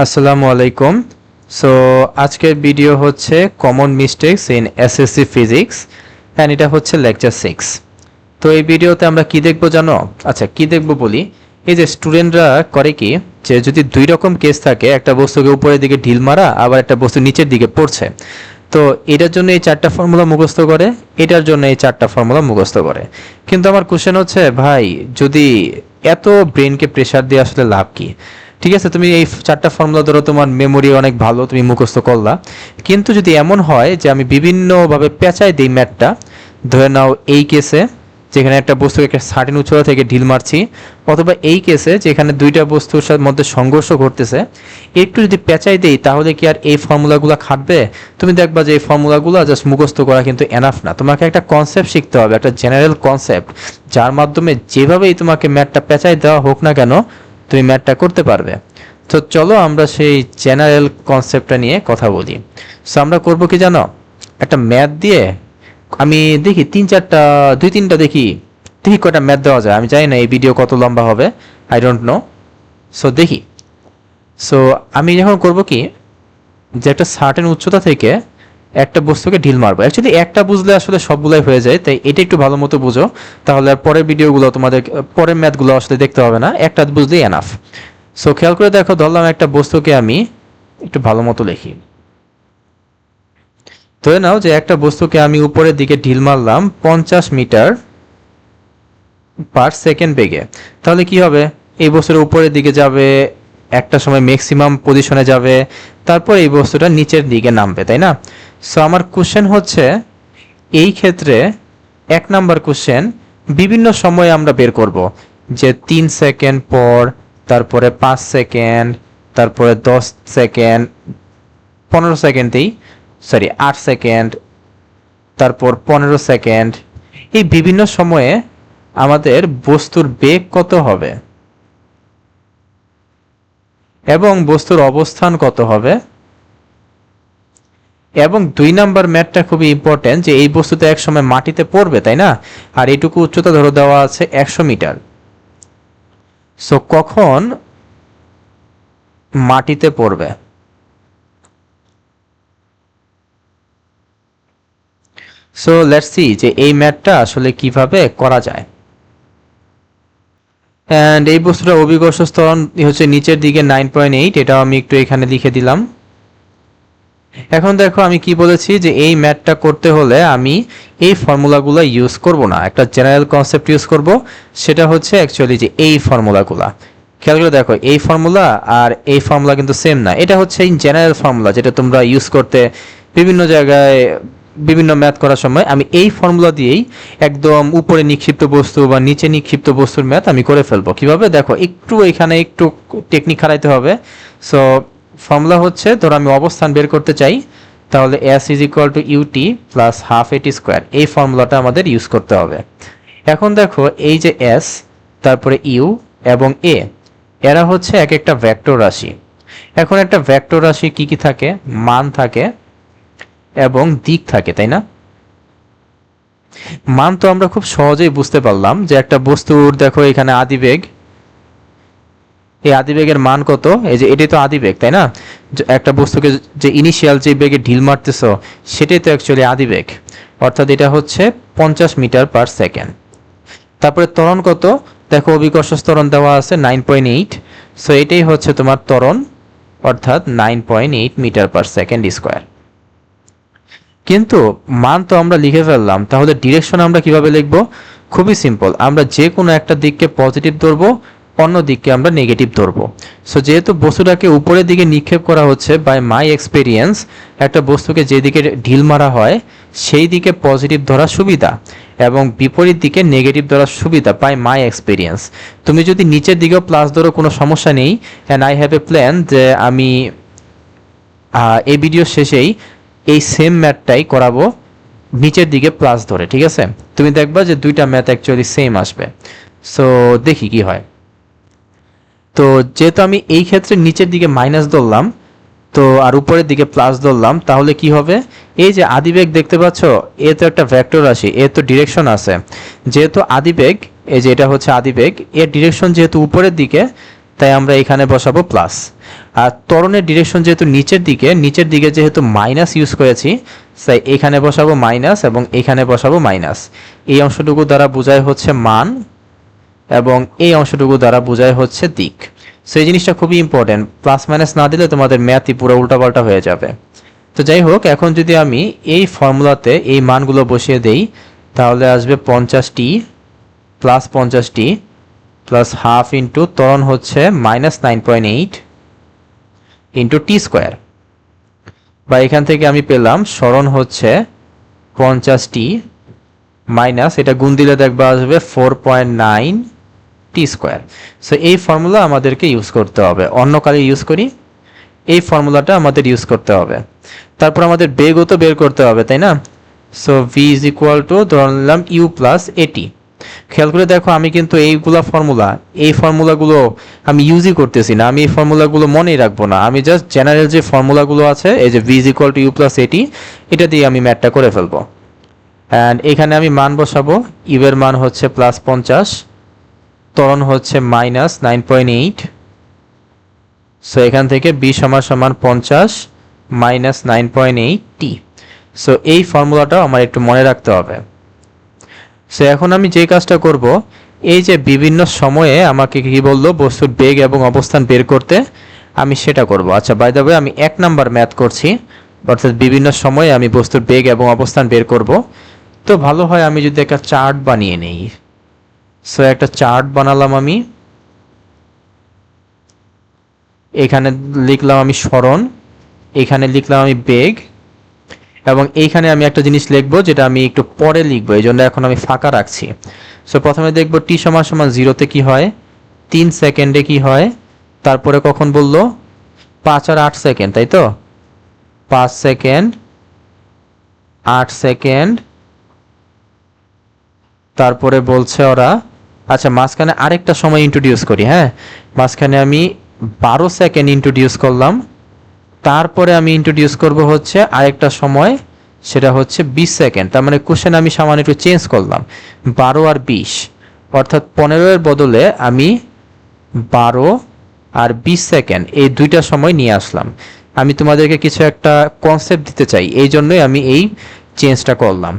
আসসালামু আলাইকুম। সো আজকের ভিডিও হচ্ছে common mistakes in SSC physics and এটা হচ্ছে লেকচার 6। তো এই ভিডিওতে আমরা কি দেখব জানো? আচ্ছা, কি দেখব বলি, এই যে স্টুডেন্টরা করে কি, যে যদি দুই রকম কেস থাকে, একটা বস্তুকে উপরের দিকে ঢিল মারা, আবার একটা বস্তু নিচের দিকে পড়ছে, তো এটার জন্য এই চারটা ফর্মুলা মুখস্থ করে, এটার জন্য এই চারটা ফর্মুলা মুখস্থ করে। কিন্তু আমার কোশ্চেন হচ্ছে, ভাই যদি এত ব্রেনকে প্রেসার দিয়ে আসলে লাভ কি? ঠিক আছে, তুমি এই চারটা ফর্মুলা ধরো, তোমার মেমোরি অনেক ভালো, তুমি মুখস্থ করলা, কিন্তু যদি এমন হয় যে আমি বিভিন্নভাবে পেঁচাই দিই ম্যাথটা, ধরে নাও এই কেসে যেখানে একটা বস্তু একটা সার্টেন উচ্চতা থেকে ঢিল মারছি, অথবা এই কেসে যেখানে দুইটা বস্তুর মধ্যে সংঘর্ষ ঘটতেছে, একটু যদি পেঁচাই দেই, তাহলে কি আর এই ফর্মুলাগুলো খাটবে? তুমি দেখবা যে এই ফর্মুলাগুলো জাস্ট মুখস্থ করা কিন্তু এনাফ না, তোমাকে একটা কনসেপ্ট শিখতে হবে, একটা জেনারেল কনসেপ্ট, যার মাধ্যমে যেভাবেই তোমাকে ম্যাথটা পেঁচাই দেওয়া হোক না কেন, তুমি ম্যাথটা করতে পারবে। তো চলো আমরা সেই জেনারেল কনসেপ্টটা নিয়ে কথা বলি। সো আমরা করবো কি জানো, একটা ম্যাথ দিয়ে আমি দেখি দুই তিনটা দেখি কয়টা ম্যাথ দেওয়া যায়। আমি জানি না এই ভিডিও কত লম্বা হবে, আই ডোন্ট নো। সো দেখি। সো আমি যখন করব কি, যে একটা সার্টেন উচ্চতা থেকে একটা বস্তুকে ঢিল মারবো। অ্যাকচুয়ালি একটা বুঝলে আসলে সবগুলাই হয়ে যায়, তাই এটা একটু ভালো মতো বুঝো, তাহলে আর পরের ভিডিওগুলো তোমাদের, পরের ম্যাথগুলো আসলে দেখতে হবে না, একটা বুঝলেই এনাফ। সো খেয়াল করে দেখো, ধরলাম একটা বস্তুকে আমি একটু ভালো মতো লিখি। ধরে নাও যে একটা বস্তুকে আমি উপরের দিকে ঢিল মারলাম 50 মিটার পার সেকেন্ড বেগে। তাহলে কি হবে, এই বস্তুটা উপরের দিকে যাবে, একটা সময় ম্যাক্সিমাম পজিশনে যাবে, তারপর এই বস্তুটা নিচের দিকে নামবে, তাই না? সো আমার কোশ্চেন হচ্ছে, এই ক্ষেত্রে 1 নাম্বার কোশ্চেন, বিভিন্ন সময় আমরা বের করব, যে 3 সেকেন্ড পর, তারপরে 5 সেকেন্ড, তারপরে 10 সেকেন্ড, 15 সেকেন্ডেই, সরি 8 সেকেন্ড, তারপর 15 সেকেন্ড, এই বিভিন্ন সময়ে আমাদের বস্তুর বেগ কত হবে এবং বস্তুর অবস্থান কত হবে। এবং 2 নাম্বার ম্যাথটা খুবই ইম্পর্টেন্ট, যে এই বস্তুতে এক সময় মাটিতে পড়বে, তাই না? আর এইটুকু উচ্চতা ধরো দেওয়া আছে 100 মিটার। সো কখন মাটিতে পড়বে? সো লেটস সি যে এই ম্যাথটা আসলে কিভাবে করা যায়। অ্যান্ড এই বস্তুটা অভিকর্ষ ত্বরণ হচ্ছে নিচের দিকে 9.8, এটাও আমি একটু এখানে লিখে দিলাম। এখন দেখো আমি কি বলেছি, যে এই ম্যাথটা করতে হলে আমি এই ফর্মুলাগুলো ইউজ করব না, একটা জেনারেল কনসেপ্ট ইউজ করব, সেটা হচ্ছে অ্যাকচুয়ালি যে এই ফর্মুলাগুলা। খেয়াল করে দেখো, এই ফর্মুলা আর এই ফর্মুলা কিন্তু সেম না, এটা হচ্ছে এই জেনারেল ফর্মুলা যেটা তোমরা ইউজ করতে বিভিন্ন জায়গায় বিভিন্ন ম্যাথ করার সময়। আমি এই ফর্মুলা দিয়েই একদম উপরে নিক্ষিপ্ত বস্তু বা নিচে নিক্ষিপ্ত বস্তুর ম্যাথ আমি করে ফেলবো। কিভাবে দেখো, একটু এখানে একটু টেকনিক খাটাইতে হবে। সো ফর্মুলা হচ্ছে, ধরো আমি অবস্থান বের করতে চাই, তাহলে s is equal to u t plus half a t square, এই ফর্মুলাটা আমাদের ইউজ করতে হবে। এখন দেখো, এই যে s, তারপরে ইউ এবং এ, এরা হচ্ছে এক একটা ভেক্টর রাশি। এখন একটা ভেক্টর রাশি কি কি থাকে, মান থাকে এবং দিক থাকে, তাই না? মান তো আমরা খুব সহজেই বুঝতে পারলাম, যে একটা বস্তুর দেখো এখানে আদিবেগ, এই আদিবেগের মান কত, এই যে এটাই তো আদিবেগ, তাই না? একটা বস্তুকে যে ইনিশিয়াল যে বেগে ঢিল মারতেছ, সেটাই তো অ্যাকচুয়ালি আদিবেগ, অর্থাৎ এটা হচ্ছে 50 মিটার পার সেকেন্ড। তারপরে ত্বরণ কত, দেখো অভিকর্ষ ত্বরণ দেওয়া আছে 9.8, সো এটাই হচ্ছে তোমার ত্বরণ, অর্থাৎ 9.8 মিটার পার সেকেন্ড স্কোয়ার। কিন্তু মান তো আমরা লিখে ফেললাম, তাহলে ডিরেকশন আমরা কিভাবে লিখব? খুবই সিম্পল, আমরা যে কোনো একটা দিককে পজিটিভ ধরবো, অন্য দিককে আমরা নেগেটিভ ধরবো। সো যেহেতু বস্তুটাকে উপরের দিকে নিক্ষেপ করা হচ্ছে, বাই মাই এক্সপিরিয়েন্স একটা বস্তুকে যেদিকে ঢিল মারা হয় সেই দিকে পজিটিভ ধরা সুবিধা, এবং বিপরীত দিকে নেগেটিভ ধরা সুবিধা, বাই মাই এক্সপিরিয়েন্স। তুমি যদি নিচের দিকেও প্লাস ধরো, কোনো সমস্যা নেই, and I have a plan, যে আমি এই ভিডিও শেষেই এই সেম ম্যাথটাই করাবো নিচের দিকে প্লাস ধরে, ঠিক আছে? তুমি দেখবা যে দুইটা ম্যাথ অ্যাকচুয়ালি সেম আসবে। সো দেখি কি হয়। তো যেহেতু আমি এই ক্ষেত্রে নিচের দিকে মাইনাস ধরলাম, তো আর উপরের দিকে প্লাস ধরলাম, তাহলে কি হবে, এই যে আদিবেগ দেখতে পাচ্ছ, এ তো একটা ভেক্টর রাশি, এর তো ডিরেকশন আছে। যেহেতু আদিবেগ, এই যে এটা হচ্ছে আদিবেগ, এর ডিরেকশন যেহেতু উপরের দিকে, তাই আমরা এখানে বসাবো প্লাস। আর ত্বরণের ডিরেকশন যেহেতু নিচের দিকে যেহেতু মাইনাস ইউজ করেছি, তাই এখানে বসাবো মাইনাস এবং এখানে বসাবো মাইনাস। এই অংশটুকু দ্বারা বোঝায় হচ্ছে মান এবং এই অংশটুকু দ্বারা বোঝায় হচ্ছে দিক। সো এই জিনিসটা খুবই ইম্পর্টেন্ট, প্লাস মাইনাস না দিলে তোমাদের ম্যাথই পুরো উল্টাপাল্টা হয়ে যাবে। তো যাই হোক, এখন যদি আমি এই ফর্মুলাতে এই মানগুলো বসিয়ে দেই, তাহলে আসবে 50t plus 50t plus half into ত্বরণ হচ্ছে -9.8 ইন্টু টি স্কোয়ার, বা এখান থেকে আমি পেলাম সরণ হচ্ছে 50t মাইনাস, এটা গুণ দিলে দেখবা আসবে 4.9 টি স্কোয়ার। সো এই ফর্মুলা আমাদেরকে ইউজ করতে হবে, অন্য কালে ইউজ করি, এই ফর্মুলাটা আমাদের ইউজ করতে হবে। তারপর আমাদের বেগও তো বের করতে হবে, তাই না? So V is equal two ধরে নিলাম ইউ প্লাস এটি। খেয়াল করে দেখো, আমি কিন্তু এই ফর্মুলাগুলো আমি ইউজই করতেছি না, আমি এই ফর্মুলাগুলো মনেই রাখবো না, আমি জাস্ট জেনারেল যে ফর্মুলাগুলো আছে, এই যে v is equal to u plus a t, এটা দিয়ে আমি ম্যাথটা করে ফেলবো। অ্যান্ড এখানে আমি মান বসাবো, ইউ এর মান হচ্ছে +50, ত্বরণ হচ্ছে -9.8। সো এখান থেকে বি সমান 50 -9.8 টি। সো এই ফর্মুলাটাও আমার একটু মনে রাখতে হবে। সো এখন আমি যে কাজটা করব, এই যে বিভিন্ন সময়ে আমাকে কি বললো বস্তুর বেগ এবং অবস্থান বের করতে, আমি সেটা করব। আচ্ছা, বাই দ্য ওয়ে আমি 1 নাম্বার ম্যাথ করছি, অর্থাৎ বিভিন্ন সময়ে আমি বস্তুর বেগ এবং অবস্থান বের করব। তো ভালো হয় আমি যদি একটা চার্ট বানিয়ে নেই। সো একটা চার্ট বানালাম আমি, এখানে লিখলাম আমি সরণ, এখানে লিখলাম আমি বেগ, এবং এইখানে আমি একটা জিনিস লিখবো যেটা আমি একটু পরে লিখবো, এই জন্য এখন আমি ফাঁকা রাখছি। সো প্রথমে দেখবো টি সমান 0-তে কি হয়, 3 সেকেন্ডে কি হয়, তারপরে কখন বললো 5 আর 8 সেকেন্ড, তাই তো 5 সেকেন্ড 8 সেকেন্ড, তারপরে বলছে ওরা, আচ্ছা মাঝখানে আরেকটা সময় ইন্ট্রোডিউস করি, হ্যাঁ মাঝখানে আমি 12 সেকেন্ড ইন্ট্রোডিউস করলাম, তারপরে আমি ইন্ট্রোডিউস করব হচ্ছে আরেকটা সময়, সেটা হচ্ছে 20 সেকেন্ড। তার মানে কোশ্চেন আমি সামান্য একটু চেঞ্জ করলাম, 12 আর 20, অর্থাৎ 15 এর বদলে আমি 12 আর 20 সেকেন্ড এই দুইটা সময় নিয়ে আসলাম। আমি তোমাদেরকে কিছু একটা কনসেপ্ট দিতে চাই, এই জন্যই আমি এই চেঞ্জটা করলাম।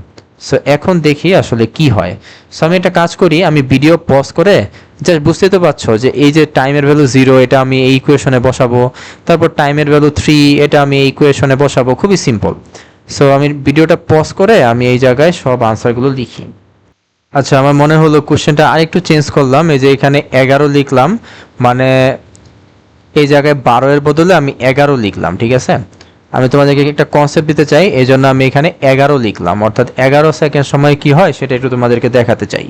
সো এখন দেখি আসলে কি হয়। সো আমি একটা কাজ করি, আমি ভিডিও পজ করে জাস্ট, বুঝতে তো পারছো যে এই যে টাইমের ভ্যালু 0 এটা আমি এই ইকুয়েশনে বসাবো, তারপর টাইমের ভ্যালু 3 এটা আমি এই ইকুয়েশনে বসাবো, খুবই সিম্পল। সো আমি ভিডিওটা পজ করে আমি এই জায়গায় সব আনসারগুলো লিখি। আচ্ছা, আমার মনে হলো কোশ্চেনটা আরেকটু চেঞ্জ করলাম, এই যে এখানে 11 লিখলাম, মানে এই জায়গায় 12 এর বদলে আমি 11 লিখলাম, ঠিক আছে? আমি তোমাদেরকে একটা কনসেপ্ট দিতে চাই, এই জন্য আমি এখানে 11 লিখলাম, অর্থাৎ 11 সেকেন্ড সময় কি হয় সেটা একটু তোমাদেরকে দেখাতে চাই।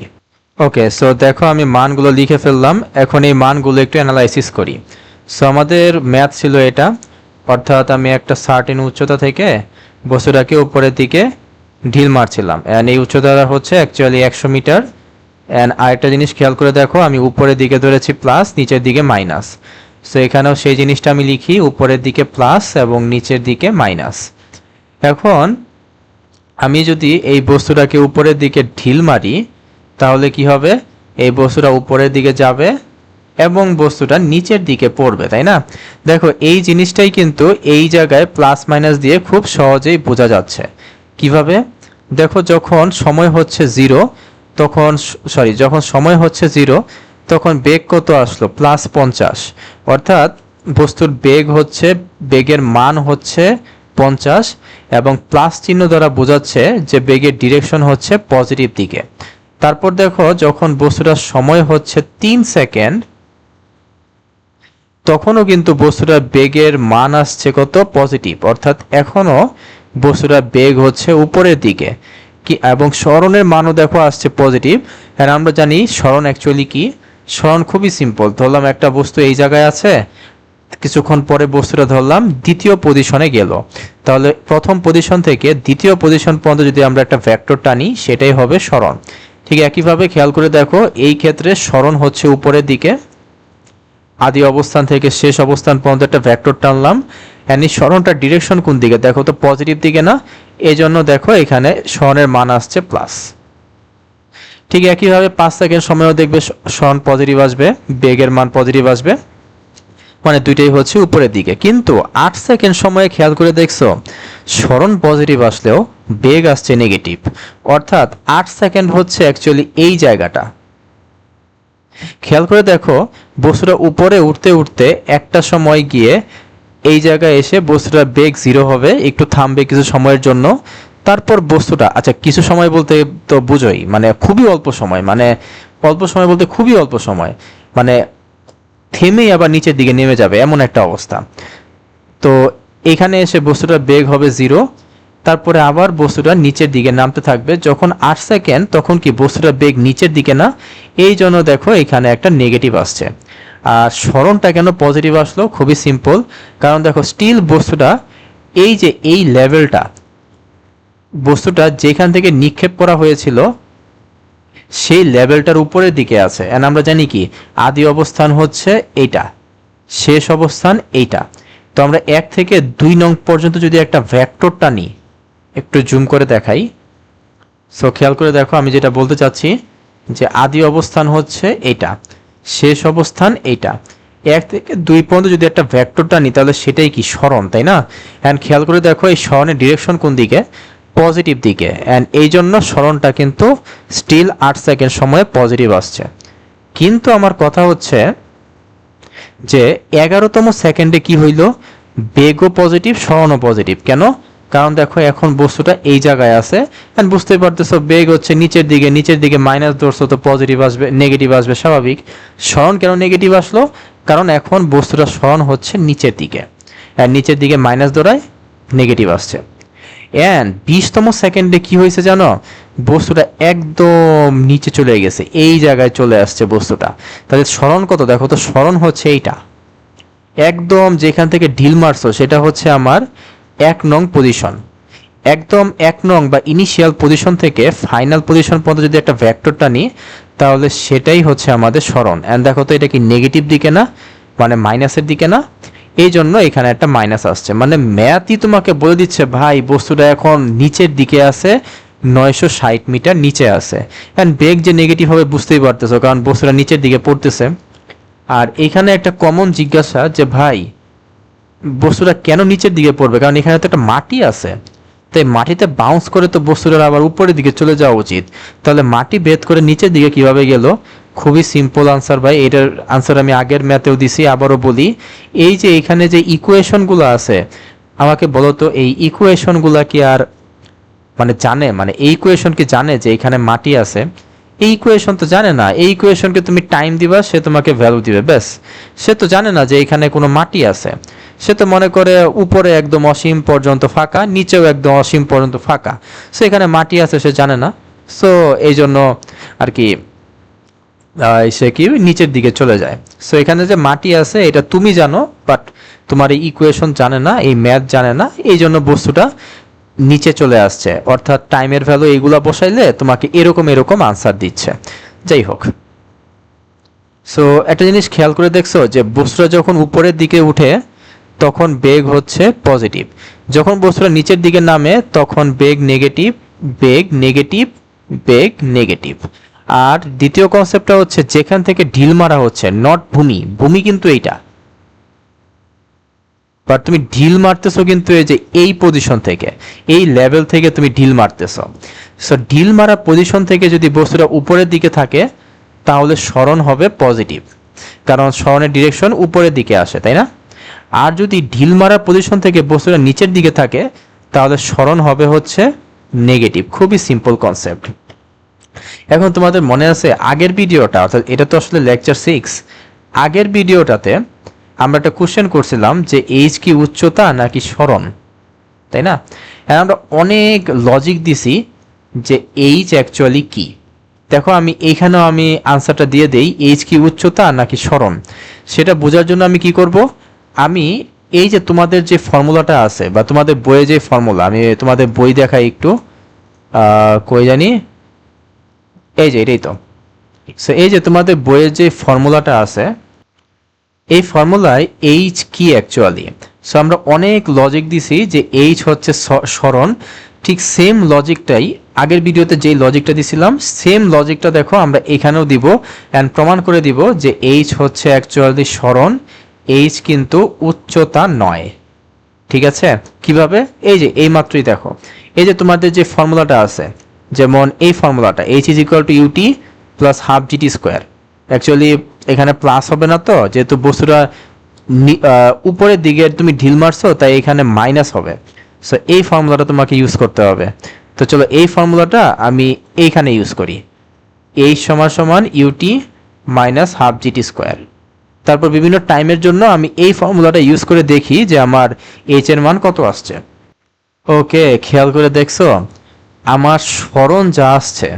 ওকে, সো দেখো আমি মানগুলো লিখে ফেললাম, এখন এই মানগুলো একটু অ্যানালাইসিস করি। সো আমাদের ম্যাথ ছিল এটা, অর্থাৎ আমি একটা সার্টেন উচ্চতা থেকে বস্তুটাকে উপরের দিকে ঢিল মারছিলাম, অ্যান্ড এই উচ্চতা হচ্ছে অ্যাকচুয়ালি 100 মিটার। অ্যান্ড আরেকটা জিনিস খেয়াল করে দেখো, আমি উপরের দিকে ধরেছি প্লাস, নিচের দিকে মাইনাস। সো এখানেও সেই জিনিসটা আমি লিখি, উপরের দিকে প্লাস এবং নিচের দিকে মাইনাস। এখন আমি যদি এই বস্তুটাকে উপরের দিকে ঢিল মারি, তাহলে কি হবে, এই বস্তুটা উপরের দিকে যাবে এবং বস্তুটা নিচের দিকে পড়বে, তাই না? দেখো এই জিনিসটাই কিন্তু এই জায়গায় প্লাস মাইনাস দিয়ে খুব সহজেই বোঝা যাচ্ছে। কিভাবে? দেখো যখন সময় হচ্ছে 0, যখন সময় হচ্ছে 0 তখন বেগ কত আসলো, +50, অর্থাৎ বস্তুর বেগের মান হচ্ছে 50 এবং প্লাস চিহ্ন দ্বারা বোঝাচ্ছে যে বেগের ডিরেকশন হচ্ছে পজিটিভ দিকে। তারপর দেখো যখন বস্তুটার সময় হচ্ছে 3 সেকেন্ড, তখনও কিন্তু বস্তুটার বেগের মান আসছে কত, পজিটিভ, অর্থাৎ এখনো বস্তুটার বেগ হচ্ছে উপরের দিকে কি, এবং সরণের মানও দেখো আসছে পজিটিভ। আর আমরা জানি সরণ অ্যাকচুয়ালি কি, সরণ খুবই সিম্পল, ধরলাম একটা বস্তু এই জায়গায় আছে, কিছুক্ষণ পরে বস্তুটা ধরলাম দ্বিতীয় পজিশনে গেল, তাহলে প্রথম পজিশন থেকে দ্বিতীয় পজিশন পর্যন্ত যদি আমরা একটা ভেক্টর টানি সেটাই হবে সরণ। ঠিক একইভাবে খেয়াল করে দেখো, এই ক্ষেত্রে সরণ হচ্ছে উপরের দিকে, আদি অবস্থান থেকে শেষ অবস্থান পর্যন্ত একটা ভেক্টর টানলাম, এন্ড এই সরণটার ডিরেকশন কোন দিকে, দেখো তো পজিটিভ দিকে না, এই জন্য দেখো এখানে সরণের মান আসছে প্লাস। ঠিক একইভাবে 5 সেকেন্ড সময়ও দেখবে সরণ পজিটিভ আসবে, বেগের মান পজিটিভ আসবে। মানে দুইটাই হচ্ছে উপরের দিকে। কিন্তু 8 সেকেন্ড সময়ে খেয়াল করে দেখছো সরণ পজিটিভ আসলেও বেগ আসছে নেগেটিভ, অর্থাৎ 8 সেকেন্ড হচ্ছে অ্যাকচুয়ালি এই জায়গাটা। খেয়াল করে দেখো বস্তুটা উপরে উঠতে উঠতে একটা সময় গিয়ে এই জায়গায় এসে বস্তুটা বেগ জিরো হবে, একটু থামবে কিছু সময়ের জন্য, তারপর বস্তুটা আচ্ছা কিছু সময় বলতে তো বুঝোই মানে খুবই অল্প সময়, মানে অল্প সময় বলতে খুবই অল্প সময়, মানে থেমেই আবার নিচের দিকে নেমে যাবে এমন একটা অবস্থা। তো এখানে এসে বস্তুটার বেগ হবে জিরো, তারপরে আবার বস্তুটা নিচের দিকে নামতে থাকবে। যখন 8 সেকেন্ড তখন কি বস্তুটার বেগ নিচের দিকে না, এই জন্য দেখো এখানে একটা নেগেটিভ আসছে। আর সরণটা কেন পজিটিভ আসলো, খুবই সিম্পল, কারণ দেখো স্টিল বস্তুটা এই যে এই লেভেলটা বস্তুটা যেখান থেকে নিক্ষেপ করা হয়েছিল সেই লেভেলটার উপরের দিকে আছে। এন্ড আমরা জানি কি আদি অবস্থান হচ্ছে এইটা, শেষ অবস্থান এইটা। তো আমরা 1 থেকে 2 নং পর্যন্ত যদি একটা ভেক্টরটা নিই, একটু জুম করে দেখাই। সো খেয়াল করে দেখো আমি যেটা বলতে চাচ্ছি যে আদি অবস্থান হচ্ছে এইটা, শেষ অবস্থান এইটা। 1 থেকে 2 পর্যন্ত যদি একটা ভেক্টরটা নিই তাহলে সেটাই কি সরণ, তাই না? অ্যান্ড খেয়াল করে দেখো এই সরণের ডিরেকশন কোন দিকে, পজিটিভ দিকে। অ্যান্ড এই জন্য সরণটা কিন্তু স্টিল 8 সেকেন্ড সময়ে পজিটিভ আসছে। কিন্তু আমার কথা হচ্ছে যে 11তম সেকেন্ডে কি হইল, বেগও পজিটিভ সরণও পজিটিভ। কেন? কারণ দেখো এখন বস্তুটা এই জায়গায় আছে, এন্ড বুঝতেই পারতেছো বেগ হচ্ছে নিচের দিকে, নিচের দিকে মাইনাস ধরছো তো পজিটিভ আসবে, নেগেটিভ আসবে স্বাভাবিক। সরণ কেন নেগেটিভ আসলো, কারণ এখন বস্তুটা সরণ হচ্ছে নিচের দিকে, আর নিচের দিকে মাইনাস ধরায় নেগেটিভ আসছে। এন্ড 20তম সেকেন্ডে কি হয়েছে জানো, বস্তুটা একদম নিচে চলে গেছে, এই জায়গায় চলে আসছে বস্তুটা। তাহলে সরণ কত দেখো তো, সরণ হচ্ছে এইটা, একদম যেখান থেকে ঢিল মারছো সেটা হচ্ছে আমার 1 নং পজিশন। একদম 1 নং বা ইনিশিয়াল পজিশন থেকে ফাইনাল পজিশন পর্যন্ত যদি একটা ভেক্টরটা নিই তাহলে সেটাই হচ্ছে আমাদের সরণ। এন্ড দেখো তো এটা কি নেগেটিভ দিকে না, মানে মাইনাসের দিকে না, এই জন্য এখানে একটা মাইনাস আসছে। মানে ম্যাথই তোমাকে বলে দিচ্ছে ভাই বস্তুটা এখন নিচের দিকে আছে, 960 মিটার নিচে আছে। এন্ড বেগ যে নেগেটিভ হবে বুঝতেই পারতেছো, কারণ বস্তুটা নিচের দিকে পড়তেছে। আর এখানে একটা কমন জিজ্ঞাসা যে ভাই বস্তুটা কেন নিচের দিকে পড়বে, কারণ এখানে তো একটা মাটি আছে, তাই মাটিতে বাউন্স করে তো বস্তুটার আবার উপরের দিকে চলে যাওয়া উচিত। তাহলে মাটি ভেদ করে নিচের দিকে কিভাবে গেল? খুবই সিম্পল আনসার ভাই, এটার আনসার আমি আগের ম্যাথেও দিছি, আবারও বলি। এই যে এখানে যে ইকুয়েশনগুলো আছে, আমাকে বলো তো এই ইকুয়েশনগুলো কি আর মানে জানে, মানে এই ইকুয়েশন কি জানে যে এখানে মাটি আছে? এই ইকুয়েশন তো জানে না। এই ইকুয়েশনকে তুমি টাইম দিবা, সে তোমাকে ভ্যালু দিবে, ব্যাস। সে তো জানে না যে এখানে কোনো মাটি আছে। সে তো মনে করে উপরে একদম অসীম পর্যন্ত ফাঁকা, নিচেও একদম অসীম পর্যন্ত ফাঁকা। সো এখানে মাটি আছে সে জানে না। সো এই জন্য আর কি সে কি নিচের দিকে চলে যায়। সো এখানে যে মাটি আছে এটা তুমি জানো, বাট তোমার এই ইকুয়েশন জানে না, এই ম্যাথ জানে না, এই জন্য বস্তুটা নিচে চলে আসছে। অর্থাৎ টাইমের ভ্যালু এইগুলা বসাইলে তোমাকে এরকম এরকম আনসার দিচ্ছে। যাই হোক, সো একটা জিনিস খেয়াল করে দেখছো যে বস্তুটা যখন উপরের দিকে উঠে তখন বেগ হচ্ছে পজিটিভ, যখন বস্তুটা নিচের দিকে নামে তখন বেগ নেগেটিভ, বেগ নেগেটিভ, বেগ নেগেটিভ। আর দ্বিতীয় কনসেপ্টটা হচ্ছে যেখান থেকে ঢিল মারা হচ্ছে, নট ভূমি, ভূমি কিন্তু এইটা, বাট তুমি ঢিল মারতেছো কিন্তু এই যে এই পজিশন থেকে, এই লেভেল থেকে তুমি ঢিল মারতেছো। সো ঢিল মারা পজিশন থেকে যদি বস্তুটা উপরের দিকে থাকে তাহলে সরণ হবে পজিটিভ, কারণ সরণের ডিরেকশন উপরের দিকে আসে, তাই না? আর যদি ঢিল মারা পজিশন থেকে বস্তুটা নিচের দিকে থাকে তাহলে সরণ হবে হচ্ছে নেগেটিভ। খুবই সিম্পল কনসেপ্ট। এখন তোমাদের মনে আছে আগের ভিডিওটা, অর্থাৎ এটা তো আসলে লেকচার 6, আগের ভিডিওটাতে আমরা একটা কোশ্চেন করছিলাম যে এইচ কি উচ্চতা নাকি সরণ, তাই না? আমরা অনেক লজিক দিছি যে এইচ অ্যাকচুয়ালি কি। দেখো আমি এইখানেও আমি আনসারটা দিয়ে দেই, এইচ কি উচ্চতা নাকি সরণ। সেটা বোঝার জন্য আমি কি করব, আমি এই যে তোমাদের যে ফর্মুলাটা আছে বা তোমাদের বইয়ে যে ফর্মুলা, আমি তোমাদের বই দেখাই একটু, কই জানি, এই যে এটাই তো। সো এই যে তোমাদের বইয়ের যে ফর্মুলাটা আছে, এই ফর্মুলায় এইচ কি অ্যাকচুয়ালি। সো আমরা অনেক লজিক দিছি যে এইচ হচ্ছে সরণ। ঠিক সেম লজিকটাই আগের ভিডিওতে যেই লজিকটা দিছিলাম সেম লজিকটা দেখো আমরা এখানেও দিব, অ্যান্ড প্রমাণ করে দিব যে এইচ হচ্ছে অ্যাকচুয়ালি সরণ, এইচ কিন্তু উচ্চতা নয়। ঠিক আছে, কিভাবে? এই যে এই মাত্রই দেখো, এই যে তোমাদের যে ফর্মুলাটা আছে, যেমন এই ফর্মুলাটা h is equal to u t plus half g t square. Actually এখানে প্লাস হবে না, তো যেহেতু বস্তুটা উপরের দিকে তুমি ঢিল মারছো তাই এখানে মাইনাস হবে। সো এই ফর্মুলাটা তোমাকে ইউজ করতে হবে। তো চলো এই ফর্মুলাটা আমি এইখানে ইউজ করি, এইচ সমান সমান u t minus half g t square. তারপর বিভিন্ন টাইমের জন্য আমি এই ফর্মুলাটা ইউজ করে দেখি যে আমার এইচ এর মান কত আসছে। ওকে, খেয়াল করে দেখছো আমার সরণ যা আসছে,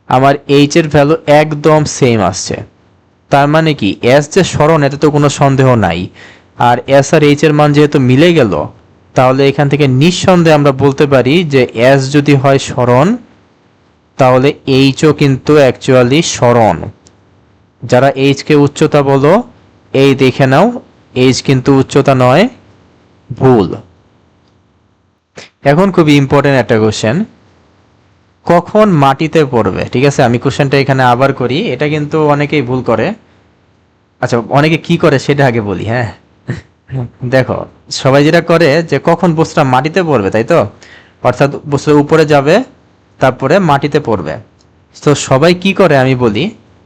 আমার এইচ এর ভ্যালু একদম সেম আসছে। তার মানে কি এস যে সরণ, এতে তো কোনো সন্দেহ নাই। আর এস আর এইচ এর মান যেহেতু মিলে গেল, তাহলে এখান থেকে নিঃসন্দেহে আমরা বলতে পারি যে এস যদি হয় সরণ, তাহলে এইচও কিন্তু অ্যাকচুয়ালি সরণ। যারা এইচ কে উচ্চতা বলো, এই দেখে নাও এইচ কিন্তু উচ্চতা নয়, ভুল। এখন খুবই ইম্পর্টেন্ট একটা কোশ্চেন, কখন মাটিতে পড়বে? ঠিক আছে, আমি কোশ্চেনটা এখানে আবার করি, এটা কিন্তু অনেকেই ভুল করে। আচ্ছা, অনেকে কি করে সেটা আগে বলি। হ্যাঁ, দেখো সবাই যেটা করে যে কখন বস্তুটা মাটিতে পড়বে, তাই তো, অর্থাৎ বস্তুটা উপরে যাবে তারপরে মাটিতে পড়বে। তো সবাই কি করে আমি বলি,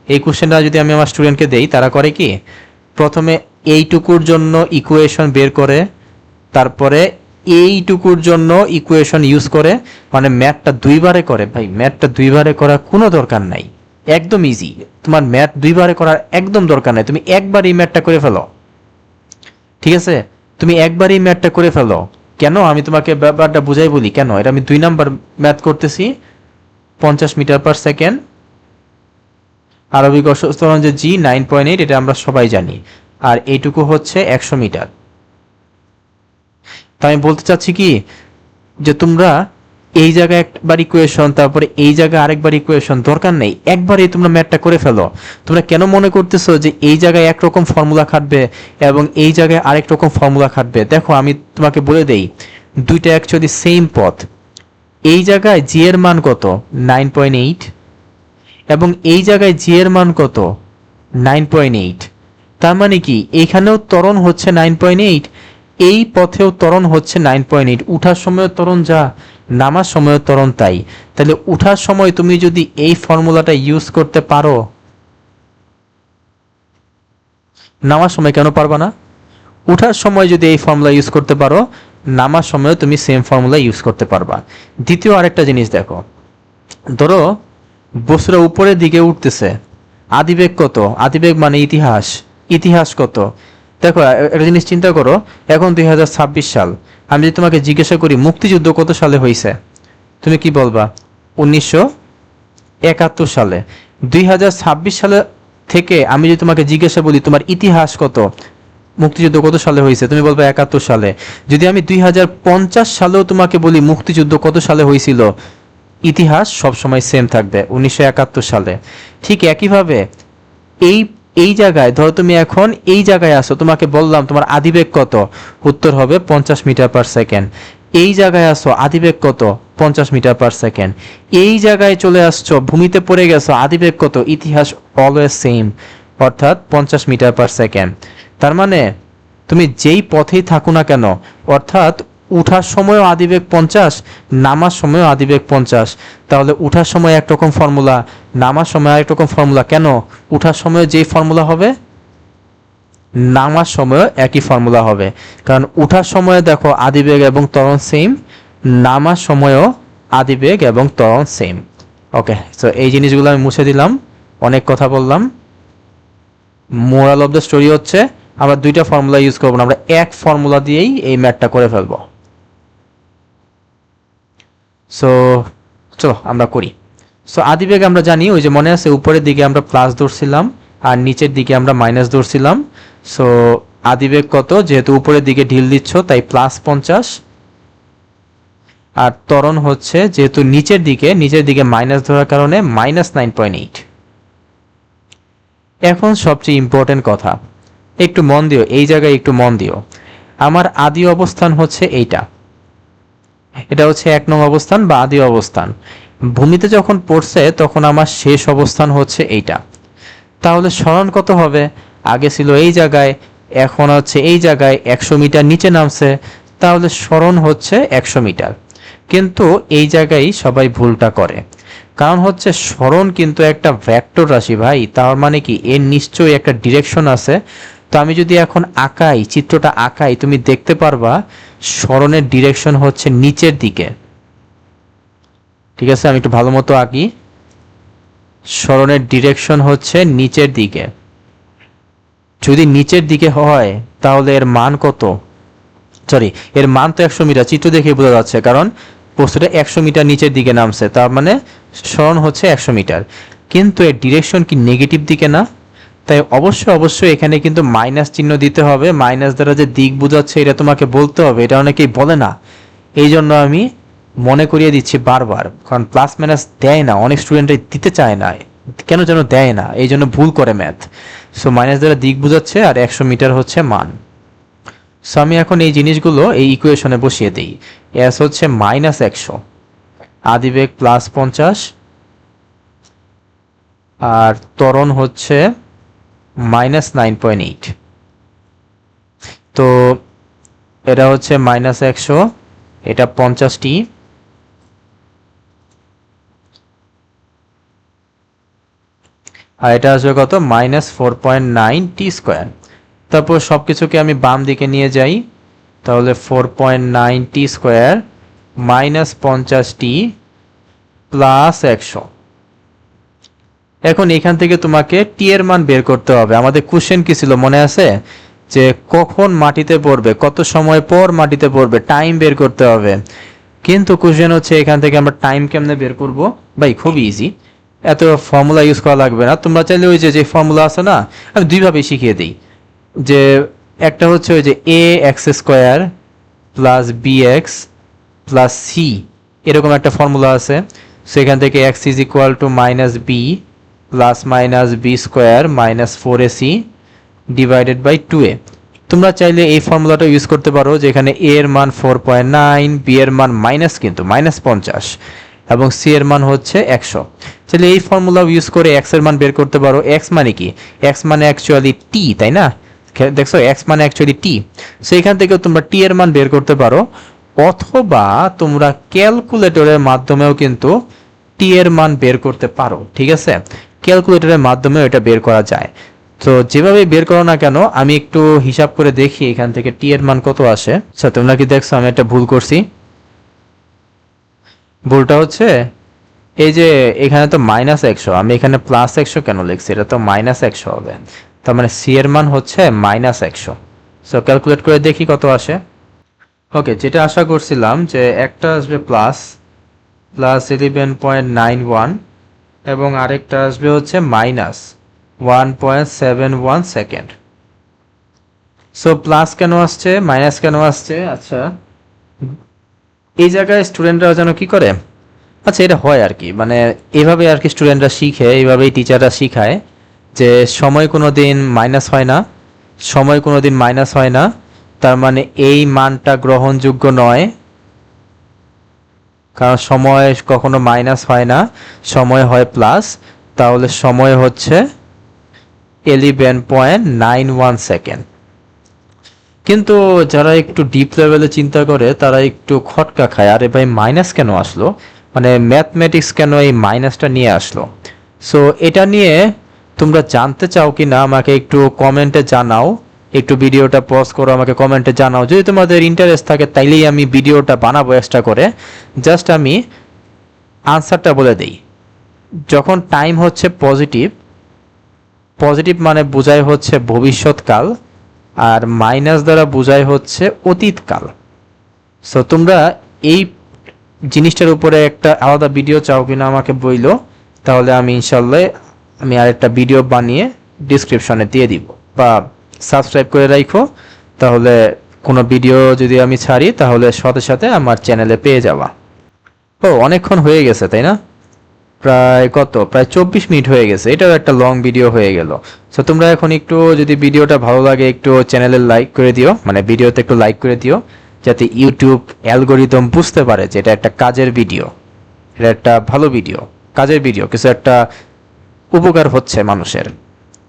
এই কোশ্চেনটা যদি আমি আমার স্টুডেন্টকে দেই, তারা করে কি, প্রথমে এইটুকুর জন্য ইকুয়েশন বের করে, তারপরে এইটুকুর জন্য ইকুয়েশন ইউজ করে, মানে ম্যাথটা দুইবারে করে। ভাই ম্যাথটা দুইবারে করার কোনো দরকার নাই, একদম ইজি। তোমার ম্যাথ দুইবারে করার একদম দরকার নাই, তুমি একবার এই ম্যাথটা করে ফেলো। ঠিক আছে, তুমি একবার এই ম্যাথটা করে ফেলো। কেন, আমি তোমাকে ব্যাপারটা বুঝাই বলি কেন। এটা আমি 2 নাম্বার ম্যাথ করতেছি, 50 মিটার পার সেকেন্ড, আরবিক অশ্বস্তরণ যে জি 9.8, এটা আমরা সবাই জানি। আর এইটুকু হচ্ছে 100 মিটার। তো আমি বলতে চাচ্ছি কি, যে তোমরা এই জায়গায় একবার ইকুয়েশন, তারপরে এই জায়গায় আরেকবার ইকুয়েশন, দরকার নেই, একবারই তোমরা ম্যাথটা করে ফেলো। তোমরা কেন মনে করতেছো যে এই জায়গায় একরকম ফর্মুলা খাটবে এবং এই জায়গায় আরেক রকম ফর্মুলা খাটবে? দেখো আমি তোমাকে বলে দেই, দুইটা অ্যাকচুয়ালি সেম পথ। এই জায়গায় জি এর মান কত? 9.8, এবং এই জায়গায় জি এর মান কত? 9.8। তার মানে কি এইখানেও ত্বরণ হচ্ছে 9.8, এই পথেও ত্বরণ হচ্ছে 9.8। উঠার সময়ও ত্বরণ যা, নামার সময়ও ত্বরণ তাই। তাহলে উঠার সময় তুমি যদি এই ফর্মুলাটা ইউজ করতে পারো, নামার সময় কেন পারবা না? উঠার সময় যদি এই ফর্মুলা ইউজ করতে পারো, নামার সময়ও তুমি সেম ফর্মুলা ইউজ করতে পারবা। দ্বিতীয় আরেকটা জিনিস দেখো, ধরো বস্তুটা উপরের দিকে উঠতেছে, আদিবেগ কত? আদিবেগ মানে ইতিহাস, ইতিহাস কত? দেখো একটা জিনিস চিন্তা করো, এখন 2026 সাল, আমি যদি তোমাকে জিজ্ঞাসা করি মুক্তিযুদ্ধ কত সালে হয়েছে, তুমি কি বলবা? 1971 সালে। 2026 সালে থেকে আমি যদি তোমাকে জিজ্ঞাসা বলি তোমার ইতিহাস কত, মুক্তিযুদ্ধ কত সালে হয়েছে, তুমি বলবে 71 সালে। যদি আমি 2050 সালেও তোমাকে বলি মুক্তিযুদ্ধ কত সালে হয়েছিল, ইতিহাস সবসময় সেম থাকবে, 1971 সালে। ঠিক একইভাবে এই এই জায়গায় ধরো তুমি এখন এই জায়গায় আসো, তোমাকে বললাম তোমার আদিবেগ কত, উত্তর হবে 50 মিটার পার সেকেন্ড। এই জায়গায় আসো, আদিবেগ কত? 50 মিটার পার সেকেন্ড। এই জায়গায় চলে আসছো, ভূমিতে পড়ে গেছো, আদিবেগ কত? ইতিহাস অলওয়েজ সেম, অর্থাৎ 50 মিটার পার সেকেন্ড। তার মানে তুমি যেই পথেই থাকো না কেন, অর্থাৎ উঠার সময়ও আদিবেগ 50, নামার সময়ও আদিবেগ 50, তাহলে উঠার সময় একরকম ফর্মুলা, নামার সময় আরেক রকম ফর্মুলা। কেন? উঠার সময় যেই ফর্মুলা হবে, নামার সময়ও একই ফর্মুলা হবে। কারণ উঠার সময় দেখো আদিবেগ এবং ত্বরণ সেম, নামার সময়ও আদিবেগ এবং ত্বরণ সেম। ওকে, সো এই জিনিসগুলো আমি মুছে দিলাম, অনেক কথা বললাম। মোরাল অফ দ্য স্টোরি হচ্ছে আমরা দুইটা ফর্মুলা ইউজ করবো না, আমরা এক ফর্মুলা দিয়েই এই ম্যাথটা করে ফেলবো। সো চলো আমরা করি। সো আদিবেগ আমরা জানি, ওই যে মনে আছে উপরের দিকে আমরা প্লাস ধরছিলাম আর নিচের দিকে আমরা মাইনাস ধরছিলাম। সো আদিবেগ কত, যেহেতু উপরের দিকে ঢিল দিচ্ছ তাই প্লাস 50, আর ত্বরণ হচ্ছে যেহেতু নিচের দিকে মাইনাস ধরার কারণে মাইনাস 9.8। এখন সবচেয়ে ইম্পর্টেন্ট কথা, একটু মন দিও, এই জায়গায় একটু মন দিও। আমার আদি অবস্থান হচ্ছে এইটা, এটা হচ্ছে 1 নং অবস্থান বা আদি অবস্থান। ভূমিতে যখন পড়ছে তখন আমার শেষ অবস্থান হচ্ছে এইটা। তাহলে সরণ কত হবে? আগে ছিল এই জায়গায়, এখন হচ্ছে এই জায়গায় 100 মিটার নিচে নামছে, তাহলে সরণ হচ্ছে 100 মিটার। কিন্তু এই জায়গায় সবাই ভুলটা করে, কারণ হচ্ছে সরণ কিন্তু একটা ভেক্টর রাশি ভাই, তার মানে কি এর নিশ্চয়ই একটা ডিরেকশন আছে। তো আমি যদি এখন আঁকাই, চিত্রটা আঁকাই, তুমি দেখতে পারবা সরণের ডিরেকশন হচ্ছে নিচের দিকে। ঠিক আছে, আমি একটু ভালো মতো আঁকি। সরণের ডিরেকশন হচ্ছে নিচের দিকে। যদি নিচের দিকে হয় তাহলে এর মান কত? সরি, এর মান তো 100 মিটার, চিত্র দেখে বোঝা যাচ্ছে, কারণ বস্তুটা 100 মিটার নিচের দিকে নামছে, তার মানে সরণ হচ্ছে 100 মিটার। কিন্তু এর ডিরেকশন কি নেগেটিভ দিকে না? তাই অবশ্যই এখানে কিন্তু মাইনাস চিহ্ন দিতে হবে। মাইনাস দ্বারা যে দিক বোঝাচ্ছে এটা তোমাকে বলতে হবে, এটা অনেকেই বলে না। এই জন্য আমি মনে করিয়ে দিচ্ছি বারবার, কারণ প্লাস মাইনাস দেয় না, অনেক স্টুডেন্টরাই দিতে চায় না, কেন যেন দেয় না, এই জন্য ভুল করে ম্যাথ। সো মাইনাস দ্বারা দিক বোঝাচ্ছে আর 100 মিটার হচ্ছে মান। সো আমি এখন এই জিনিসগুলো এই ইকুয়েশনে বসিয়ে দিই। এস হচ্ছে -100, আদিবেগ +50, আর ত্বরণ হচ্ছে -9.8। তো এটা হচ্ছে -100, এটা 50টি, আর এটা আসবে কত? -4.9t²। তারপর সবকিছুকে আমি বাম দিকে নিয়ে যাই, তাহলে 4.9t² -50t +100। এখন এখান থেকে তোমাকে টি এর মান বের করতে হবে। আমাদের কোশ্চেন কি ছিল মনে আছে? যে কখন মাটিতে পড়বে, কত সময় পর মাটিতে পড়বে, টাইম বের করতে হবে। কিন্তু কোশ্চেন হচ্ছে এখান থেকে আমরা টাইম কেমনে বের করব? ভাই খুব ইজি, এত ফর্মুলা ইউজ করা লাগবে না। তোমরা চাইলে ওই যে ফর্মুলা আছে না, আমি দুইভাবে শিখিয়ে দিই। যে একটা হচ্ছে ওই যে ax² plus bx plus c, এরকম একটা ফর্মুলা আছে। সেখান থেকে x is equal to -b plus -b² -4ac divided by 2a। তোমরা চাইলে এই ফর্মুলাটা ইউজ করতে পারো, যেখানে a এর মান 4.9, b এর মান মাইনাস কিন্তু -50 এবং c এর মান হচ্ছে 100। তাহলে এই ফর্মুলা ইউজ করে x এর মান বের করতে পারো। x মানে কি? x মানে অ্যাকচুয়ালি t, তাই না? দেখছো, x মানে অ্যাকচুয়ালি t। সো এখান থেকে তোমরা t এর মান বের করতে পারো, অথবা তোমরা ক্যালকুলেটরের মাধ্যমেও কিন্তু t এর মান বের করতে পারো। ঠিক আছে, ক্যালকুলেটরের মাধ্যমেও এটা বের করা যায়। তো যেভাবে বের করো না কেন, আমি একটু হিসাব করে দেখি এখান থেকে t এর মান কত আসে। আচ্ছা, তোমরা কি দেখছো আমি একটা ভুল করছি? ভুলটা হচ্ছে এই যে এখানে তো -100, আমি এখানে +100 কেন লিখছি? এটা তো -100 হবে, তার মানে c এর মান হচ্ছে -100। সো ক্যালকুলেট করে দেখি কত আসে। ওকে, যেটা আশা করছিলাম যে একটা আসবে +11.91 এবং আরেকটা আসবে হচ্ছে -1.71 সেকেন্ড। সো প্লাস কেন আসছে, মাইনাস কেন আসছে? আচ্ছা, এই জায়গায় স্টুডেন্টরা যেন কি করে, আচ্ছা এটা হয় আর কি, মানে এভাবে আর কি স্টুডেন্টরা শিখে, এইভাবেই টিচাররা শিখায় যে সময় কোনো দিন মাইনাস হয় না, সময় কোনো দিন মাইনাস হয় না, তার মানে এই মানটা গ্রহণযোগ্য নয়, কারণ সময় কখনো মাইনাস হয় না, সময় হয় প্লাস। তাহলে সময় হচ্ছে 11.91 সেকেন্ড। কিন্তু যারা একটু ডিপ লেভেলে চিন্তা করে তারা একটু খটকা খায়, আরে ভাই মাইনাস কেন আসলো, মানে ম্যাথমেটিক্স কেন এই মাইনাসটা নিয়ে আসলো। সো এটা নিয়ে তোমরা জানতে চাও কি না আমাকে একটু কমেন্টে জানাও, একটু ভিডিওটা পজ করো, আমাকে কমেন্টে জানাও। যদি তোমাদের ইন্টারেস্ট থাকে তাইলেই আমি ভিডিওটা বানাবো এক্সট্রা করে। জাস্ট আমি আনসারটা বলে দিই। যখন টাইম হচ্ছে পজিটিভ, পজিটিভ মানে বোঝায় হচ্ছে ভবিষ্যৎকাল, আর মাইনাস দ্বারা বোঝায় হচ্ছে অতীতকাল। সো তোমরা এই জিনিসটার উপরে একটা আলাদা ভিডিও চাও কিনা আমাকে বইলো, তাহলে আমি ইনশাল্লাহ আমি আরেকটা ভিডিও বানিয়ে ডিসক্রিপশনে দিয়ে দিব, বা সাবস্ক্রাইব করে রাখো, তাহলে কোনো ভিডিও যদি আমি ছাড়ি তাহলে সাথে সাথে আমার চ্যানেলে পেয়ে যাওয়া। ও অনেকক্ষণ হয়ে গেছে তাই না? প্রায় 24 মিনিট হয়ে গেছে, এটাও একটা লং ভিডিও হয়ে গেল। সো তোমরা এখন একটু যদি ভিডিওটা ভালো লাগে একটু চ্যানেলে লাইক করে দিও, মানে ভিডিওতে একটু লাইক করে দিও, যাতে ইউটিউব অ্যালগোরিদম বুঝতে পারে যে এটা একটা কাজের ভিডিও, এটা একটা ভালো ভিডিও, কাজের ভিডিও, কিছু একটা উপকার হচ্ছে মানুষের।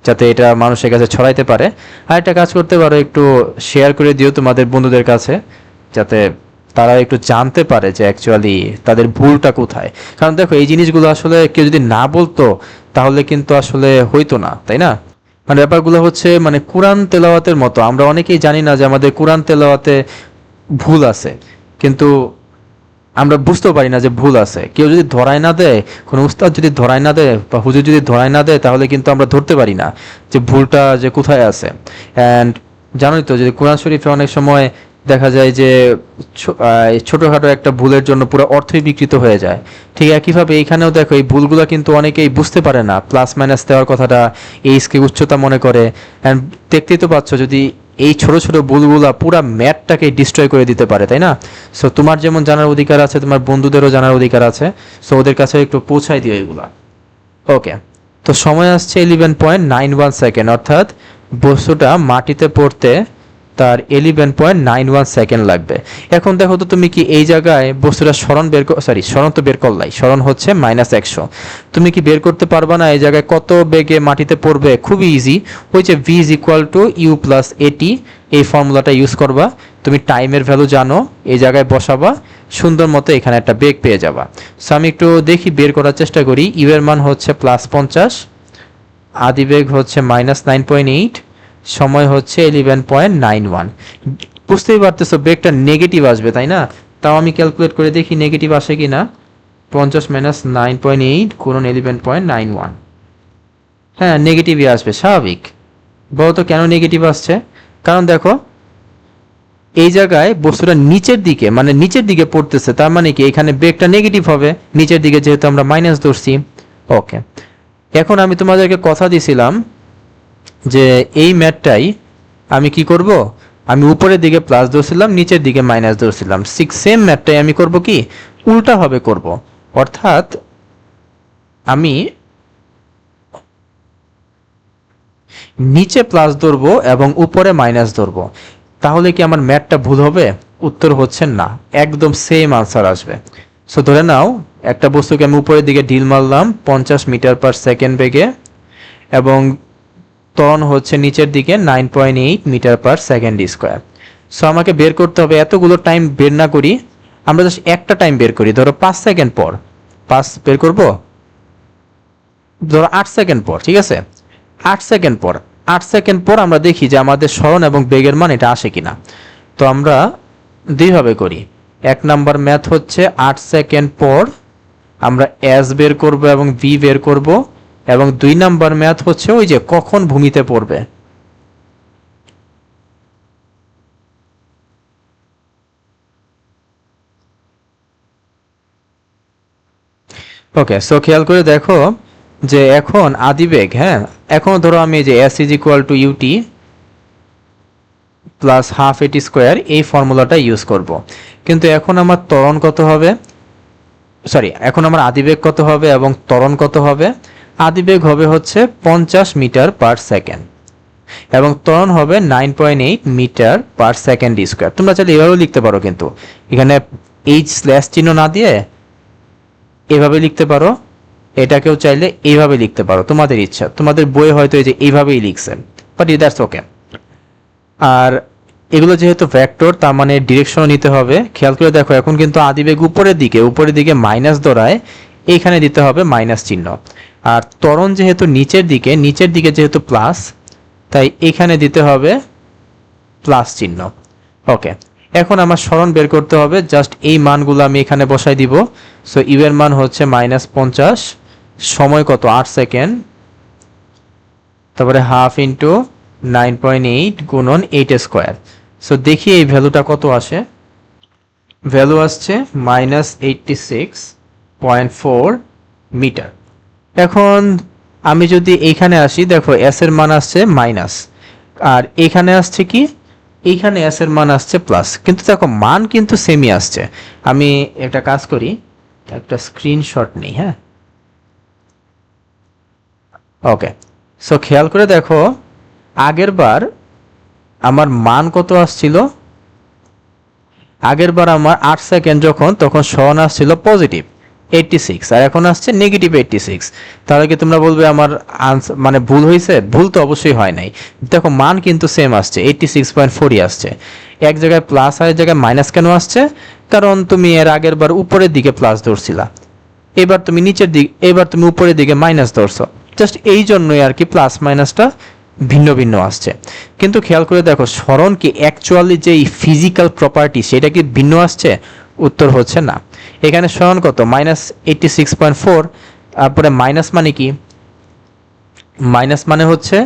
যাতে এটা মানুষের কাছে ছড়াইতে পারে। আর একটা কাজ করতে পারো, একটু শেয়ার করে দিও তোমাদের বন্ধুদের কাছে, যাতে তারা একটু জানতে পারে যে অ্যাকচুয়ালি তাদের ভুলটা কোথায়। কারণ দেখো, এই জিনিসগুলো আসলে কেউ যদি না বলতো তাহলে কিন্তু আসলে হইতো না, তাই না? মানে ব্যাপারগুলো হচ্ছে মানে কোরআন তেলাওয়াতের মতো, আমরা অনেকেই জানি না যে আমাদের কোরআন তেলাওয়াতে ভুল আছে, কিন্তু আমরা বুঝতেও পারি না যে ভুল আছে। কেউ যদি ধরায় না দেয়, কোনো উস্তাদ যদি ধরায় না দেয় বা হুজুর যদি ধরায় না দেয়, তাহলে কিন্তু আমরা ধরতে পারি না যে ভুলটা যে কোথায় আছে। অ্যান্ড জানোই তো যে কোরআন শরীফে অনেক সময় দেখা যায় যে ছোটোখাটো একটা ভুলের জন্য পুরো অর্থই বিকৃত হয়ে যায়। ঠিক একইভাবে এইখানেও দেখো, এই ভুলগুলো কিন্তু অনেকেই বুঝতে পারে না, প্লাস মাইনাস দেওয়ার কথাটা এইচকে উচ্চতা মনে করে। অ্যান্ড দেখতেই তো পাচ্ছ, যদি এই ছোট ছোট ভুলগুলা পুরা ম্যাথটাকে ডিস্ট্রয় করে দিতে পারে, তাই না? সো তোমার যেমন জানার অধিকার আছে, তোমার বন্ধুদেরও জানার অধিকার আছে। সো ওদের কাছে একটু পৌঁছাই দিও এগুলা। ওকে, তো সময় আসছে 11.91 সেকেন্ড, অর্থাৎ বস্তুটা মাটিতে পড়তে তার 11.91 সেকেন্ড লাগবে। এখন দেখো তো, তুমি কি এই জায়গায় বস্তুটা সরণ তো বের করলাই, সরণ হচ্ছে -100। তুমি কি বের করতে পারবা না এই জায়গায় কত বেগে মাটিতে পড়বে? খুবই ইজি, ওই যে v is equal to u plus a t, এই ফর্মুলাটা ইউজ করবা। তুমি টাইমের ভ্যালু জানো, এই জায়গায় বসাবা, সুন্দর মতো এখানে একটা বেগ পেয়ে যাবা। সো আমি একটু দেখি, বের করার চেষ্টা করি। ইউ এর মান হচ্ছে +50, আদি বেগ হচ্ছে -9.8, সময় হচ্ছে 11.91। বুঝতেই পারতেছো বেগটা নেগেটিভ আসবে, তাই না? তাও আমি ক্যালকুলেট করে দেখি নেগেটিভ আসে কি না। 50 - 9.8 গুণন 11.91, হ্যাঁ নেগেটিভই আসবে, স্বাভাবিক। বলতো কেন নেগেটিভ আসছে? কারণ দেখো, এই জায়গায় বস্তুটা নিচের দিকে, মানে নিচের দিকে পড়তেছে, তার মানে কি এখানে বেগটা নেগেটিভ হবে, নিচের দিকে যেহেতু আমরা মাইনাস ধরছি। ওকে, এখন আমি তোমাদেরকে কথা দিছিলাম যে এই ম্যাথটাই আমি কি করব, আমি উপরের দিকে প্লাস ধরছিলাম, নিচের দিকে মাইনাস ধরছিলাম। সেম ম্যাথটাই আমি করব কি উল্টা ভাবে করব, অর্থাৎ আমি নিচে প্লাস ধরবো এবং উপরে মাইনাস ধরবো। তাহলে কি আমার ম্যাথটা ভুল হবে? উত্তর হচ্ছে না, একদম সেম আনসার আসবে। সো ধরে নাও, একটা বস্তুকে আমি উপরের দিকে ঢিল মারলাম 50 মিটার/সেকেন্ড বেগে, এবং ত্বরণ হচ্ছে নিচের দিকে 9.8 মিটার/সেকেন্ড স্কোয়ার। সো আমাকে বের করতে হবে, এতগুলো টাইম বের না করি, আমরা জাস্ট একটা টাইম বের করি। ধরো 5 সেকেন্ড পর, 5 বের করব, ধরো 8 সেকেন্ড পর, ঠিক আছে? 8 সেকেন্ড পর, 8 সেকেন্ড পর আমরা দেখি যে আমাদের সরণ এবং বেগের মান এটা আসে কিনা। তো আমরা দুইভাবে করি। এক নাম্বার ম্যাথ হচ্ছে 8 সেকেন্ড পর আমরা এস বের করব এবং ভি বের করব, এবং 2 নাম্বার ম্যাথ হচ্ছে ওই যে কখন ভূমিতে পড়বে। ওকে, সো খেয়াল করে দেখো যে এখন আদিবেগ, হ্যাঁ এখন ধরো আমি যে s is equal to u t plus half a t square, এই ফর্মুলাটা ইউজ করব। কিন্তু এখন আমার ত্বরণ কত হবে, সরি এখন আমার আদিবেগ কত হবে এবং ত্বরণ কত হবে? আদিবেগ হবে হচ্ছে 50 মিটার/সেকেন্ড এবং ত্বরণ হবে 9.8 মিটার/সেকেন্ড স্কোয়ার। তোমরা চাইলে এভাবেও লিখতে পারো, কিন্তু এখানে এইচ স্ল্যাশ চিহ্ন না দিয়ে এভাবে লিখতে পারো, এটাকেও চাইলে এইভাবে লিখতে পারো, তোমাদের ইচ্ছা। তোমাদের বইয়ে হয়তো এই যে এইভাবেই লিখছেন, বাট দ্যাটস ওকে। আর এগুলো যেহেতু ভেক্টর, তার মানে ডিরেকশনও নিতে হবে। খেয়াল করে দেখো, এখন কিন্তু আদিবেগ উপরের দিকে মাইনাস ধরায়, এইখানে দিতে হবে মাইনাস চিহ্ন। আর ত্বরণ যেহেতু নিচের দিকে যেহেতু প্লাস, তাই এখানে দিতে হবে প্লাস চিহ্ন। ওকে, এখন আমার সরণ বের করতে হবে, জাস্ট এই মানগুলো আমি এখানে বসাই দিব। সো ইউ এর মান হচ্ছে -50, সময় কত 8 সেকেন্ড, তারপরে হাফ ইন্টু 9.8 গুণন 8 স্কোয়ার। সো দেখি এই ভ্যালুটা কত আসে। ভ্যালু আসছে -86.4 মিটার। এখন আমি যদি এইখানে আসি, দেখো এস এর মান আসছে মাইনাস, আর এখানে আসছে কি, এইখানে এস এর মান আসছে প্লাস, কিন্তু দেখো মান কিন্তু সেমই আসছে। আমি একটা কাজ করি, একটা স্ক্রিনশট নিই, হ্যাঁ। ওকে, সো খেয়াল করে দেখো, আগের বার আমার মান কত আসছিল, আগের বার আমার 8 সেকেন্ড যখন, তখন সরণ আসছিল পজিটিভ, 86 আর এখন আসছে -86। তাহলে কি তোমরা বলবে আমার আনসার মানে ভুল হয়েছে? ভুল তো অবশ্যই হয় নাই। দেখো মান কিন্তু সেম আসছে, 86.4ই আসছে। এক জায়গায় প্লাস আর এক জায়গায় মাইনাস কেন আসছে? কারণ তুমি এর আগের বার উপরের দিকে প্লাস ধরছিলা, এবার তুমি নিচের দিকে, এবার তুমি উপরের দিকে মাইনাস ধরছো। জাস্ট এই জন্যই আর কি প্লাস মাইনাসটা ভিন্ন ভিন্ন আসছে। কিন্তু খেয়াল করে দেখো, স্মরণ কি অ্যাকচুয়ালি যে ফিজিক্যাল প্রপার্টি সেটা কি ভিন্ন আসছে? উত্তর হচ্ছে না। এখানে স্মরণ কত? -86.4। তারপরে মাইনাস মানে কি? মাইনাস মানে হচ্ছে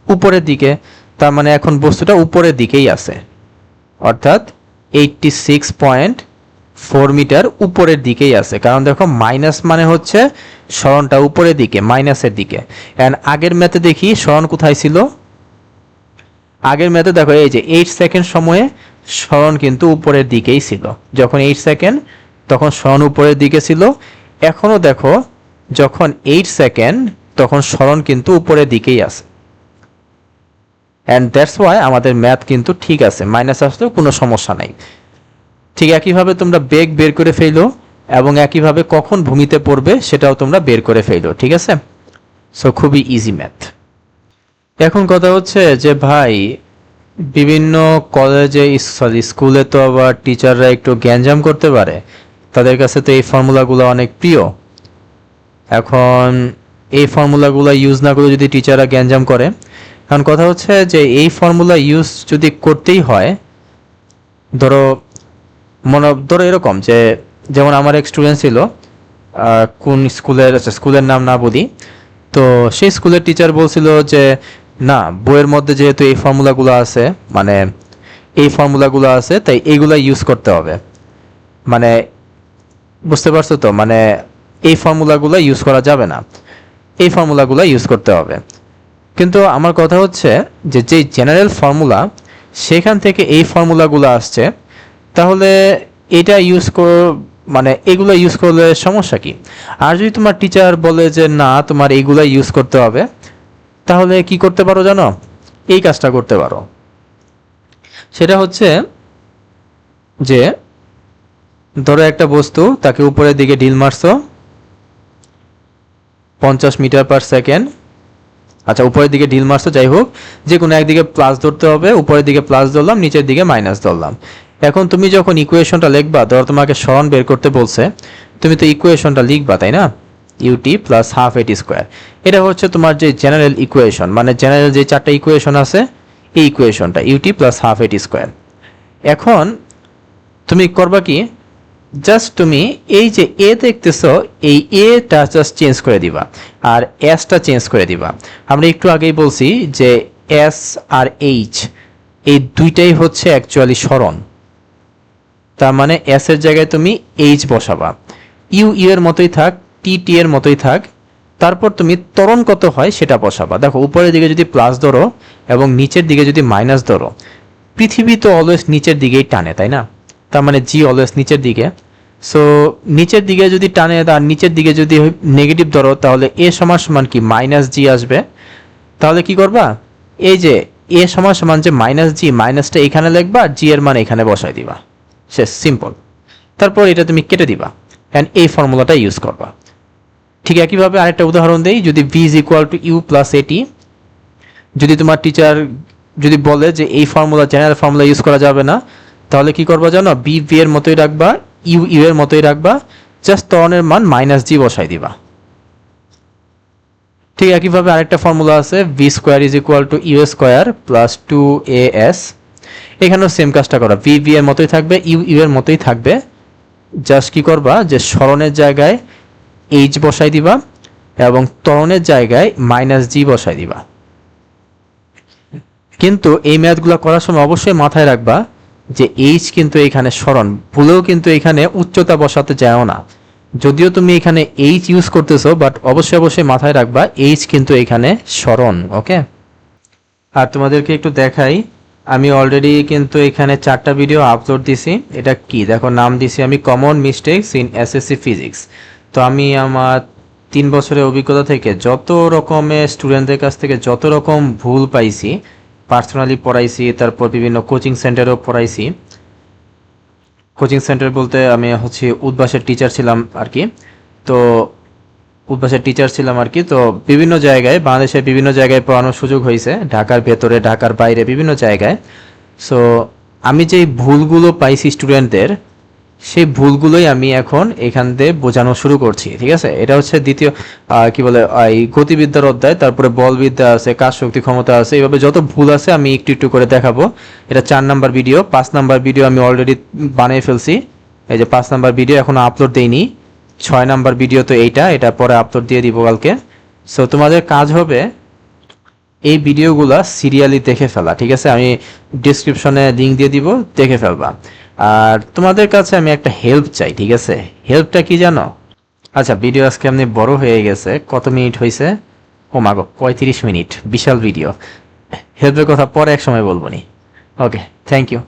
উপরের দিকে, তার মানে এখন বস্তুটা উপরের দিকেই আছে, অর্থাৎ 86.4 মিটার উপরের দিকেই আছে। কারণ দেখো মাইনাস মানে হচ্ছে স্মরণটা উপরের দিকে, মাইনাসের দিকে। এন্ড আগের ম্যাথে দেখি স্মরণ কোথায় ছিল? আগের ম্যাথে দেখো এই যে 8 সেকেন্ড সময়ে স্মরণ কিন্তু উপরের দিকেই ছিল। যখন 8 সেকেন্ড তখন স্মরণ উপরের দিকে ছিল। এখনো দেখো যখন 8 সেকেন্ড তখন স্মরণ কিন্তু উপরের দিকেই আছে। অ্যান্ড দ্যাটস ওয়াই আমাদের ম্যাথ কিন্তু ঠিক আছে, মাইনাস আসলেও কোনো সমস্যা নাই। ঠিক একইভাবে তোমরা বেগ বের করে ফেলো এবং একইভাবে কখন ভূমিতে পড়বে সেটাও তোমরা বের করে ফেলো, ঠিক আছে? সো খুবই ইজি ম্যাথ। এখন কথা হচ্ছে যে ভাই, বিভিন্ন কলেজে সরি স্কুলে তো আবার টিচাররা একটু গ্যাঞ্জাম করতে পারে, তাদের কাছে তো এই ফর্মুলাগুলো অনেক প্রিয়। এখন এই ফর্মুলাগুলো ইউজ না করে যদি টিচাররা গ্যাঞ্জাম করে, কারণ কথা হচ্ছে যে এই ফর্মুলা ইউজ যদি করতেই হয়, ধরো ধরো এরকম যে, যেমন আমার এক স্টুডেন্ট ছিল, কোন স্কুলের, আচ্ছা স্কুলের নাম না বলি, তো সেই স্কুলের টিচার বলছিল যে না, বইয়ের মধ্যে যেহেতু এই ফর্মুলাগুলো আছে, মানে এই ফর্মুলাগুলো আছে, তাই এইগুলা ইউজ করতে হবে। মানে বুঝতে পারছো তো, মানে এই ফর্মুলাগুলো ইউজ করা যাবে না, এই ফর্মুলাগুলো ইউজ করতে হবে। কিন্তু আমার কথা হচ্ছে যে যেই জেনারেল ফর্মুলা সেখান থেকে এই ফর্মুলাগুলো আসছে, তাহলে এটা ইউজ মানে এগুলো ইউজ করলে সমস্যা কি? আর যদি তোমার টিচার বলে যে না তোমার এইগুলা ইউজ করতে হবে, তাহলে কি করতে পারো জানো? এই কাজটা করতে পারো। সেটা হচ্ছে যে ধরো একটা বস্তু, তাকে উপরের দিকে ঢিল মারছো 50 মিটার পার সেকেন্ড। আচ্ছা উপরের দিকে ঢিল মারছো, যাই হোক, যে কোনো একদিকে প্লাস ধরতে হবে, উপরের দিকে প্লাস ধরলাম, নিচের দিকে মাইনাস ধরলাম। এখন তুমি যখন ইকুয়েশনটা লিখবা, ধরো তোমাকে স্মরণ বের করতে বলছে, তুমি তো ইকুয়েশনটা লিখবা, তাই না? UT plus half a t square, এটা হচ্ছে তোমার যে জেনারেল ইকুয়েশন, মানে জেনারেল যে 4টা ইকুয়েশন আছে, এই ইকুয়েশনটা UT plus half a t square. এখন তুমি করবা কি, জাস্ট তুমি এই যে এ দেখতেছো, এই এটা জাস্ট চেঞ্জ করে দিবা আর এসটা চেঞ্জ করে দিবা। আমরা একটু আগেই বলছি যে এস আর এইচ এই দুইটাই হচ্ছে অ্যাকচুয়ালি স্মরণ, তার মানে এস এর জায়গায় তুমি এইচ বসাবা, ইউ ইউ এর মতোই থাক, টি টি এর মতোই থাক, তারপর তুমি ত্বরণ কত হয় সেটা বসাবা। দেখো উপরের দিকে যদি প্লাস ধরো এবং নিচের দিকে যদি মাইনাস ধরো, পৃথিবী তো অলওয়েজ নিচের দিকেই টানে, তাই না? তার মানে জি অলওয়েজ নিচের দিকে। সো নিচের দিকে যদি টানে আর নিচের দিকে যদি নেগেটিভ ধরো, তাহলে এ সমান সমান কি মাইনাস জি আসবে। তাহলে কি করবা, এই যে এ সমান সমান যে মাইনাস জি, মাইনাসটা এখানে লিখবা, জি এর মান এখানে বসাই দিবা, শেষ, সিম্পল। তারপর এটা তুমি কেটে দিবা এন্ড এই ফর্মুলাটা ইউজ করবা। ঠিক একইভাবে আরেকটা উদাহরণ দেই, যদি v is equal to u plus a t, যদি তোমার টিচার যদি বলে যে এই ফর্মুলা জেনারেল ফর্মুলা ইউজ করা যাবে না, তাহলে কি করবা জানো? বি ভি এর মতোই রাখবা, ইউ ইউ এর মতোই রাখবা, জাস্ট ত্বরণের মান মাইনাস জি বসাই দিবা। ঠিক একইভাবে আরেকটা ফর্মুলা আছে, v square is equal to u square plus 2as, এখানেও সেম কাজটা করা, ভি ভি এর মতোই থাকবে, ইউ ইউ এর মতোই থাকবে, জাস্ট কি করবা যে স্মরণের জায়গায় এইচ বসাই দিবা এবং ত্বরণের জায়গায় মাইনাস জি বসাই দিবা। কিন্তু এই ম্যাথগুলো করার সময় অবশ্যই মাথায় রাখবা যে এইচ কিন্তু এখানে স্মরণ, ভুলেও কিন্তু এখানে উচ্চতা বসাতে যাও না। যদিও তুমি এখানে এইচ ইউজ করতেছো, বাট অবশ্যই অবশ্যই মাথায় রাখবা এইচ কিন্তু এখানে স্মরণ, ওকে? আর তোমাদেরকে একটু দেখাই, আমি অলরেডি কিন্তু এখানে 4টা ভিডিও আপলোড দিছি। এটা কি দেখো, নাম দিছি আমি common mistakes in SSC physics. তো আমি আমার 3 বছরের অভিজ্ঞতা থেকে যত রকমের স্টুডেন্টদের কাছ থেকে যত রকম ভুল পাইছি, পার্সোনালি পড়াইছি, তারপর বিভিন্ন কোচিং সেন্টারেও পড়াইছি। কোচিং সেন্টার বলতে আমি হচ্ছে উদ্ভাসের টিচার ছিলাম আর কি। তো উদ্ভাসের টিচার ছিলাম আর কি। তো বিভিন্ন জায়গায়, বাংলাদেশের বিভিন্ন জায়গায় পড়ানোর সুযোগ হয়েছে, ঢাকার ভেতরে, ঢাকার বাইরে, বিভিন্ন জায়গায়। সো আমি যেই ভুলগুলো পাইছি স্টুডেন্টদের, সেই ভুলগুলোই আমি এখন এখান থেকে বোঝানো শুরু করছি, ঠিক আছে? এটা হচ্ছে দ্বিতীয় কি বলে এই গতিবিদ্যার অধ্যায়, তারপরে বলবিদ্যা আছে, কাজ শক্তি ক্ষমতা আছে, এইভাবে যত ভুল আছে আমি একটু একটু করে দেখাবো। এটা 4 নাম্বার ভিডিও। 5 নাম্বার ভিডিও আমি অলরেডি বানিয়ে ফেলছি, এই যে 5 নাম্বার ভিডিও এখনো আপলোড দেইনি। 6 নাম্বার ভিডিও তো এটা পরে আপলোড দিয়ে দিব কালকে। সো তোমাদের কাজ হবে এই ভিডিওগুলা সিরিয়ালি দেখে ফেলা, ঠিক আছে? আমি ডিসক্রিপশনে লিংক দিয়ে দিব, দেখে ফেলবা। আর তোমাদের কাছে আমি একটা হেল্প চাই, ঠিক আছে? হেল্পটা কি জানো? আচ্ছা, ভিডিও আজকে এমনি বড় হয়ে গেছে। কত মিনিট হয়েছে? ও মাগো, 35 মিনিট, বিশাল ভিডিও। হেল্পের কথা পরে এক সময় বলবো নি। ওকে, থ্যাংক ইউ।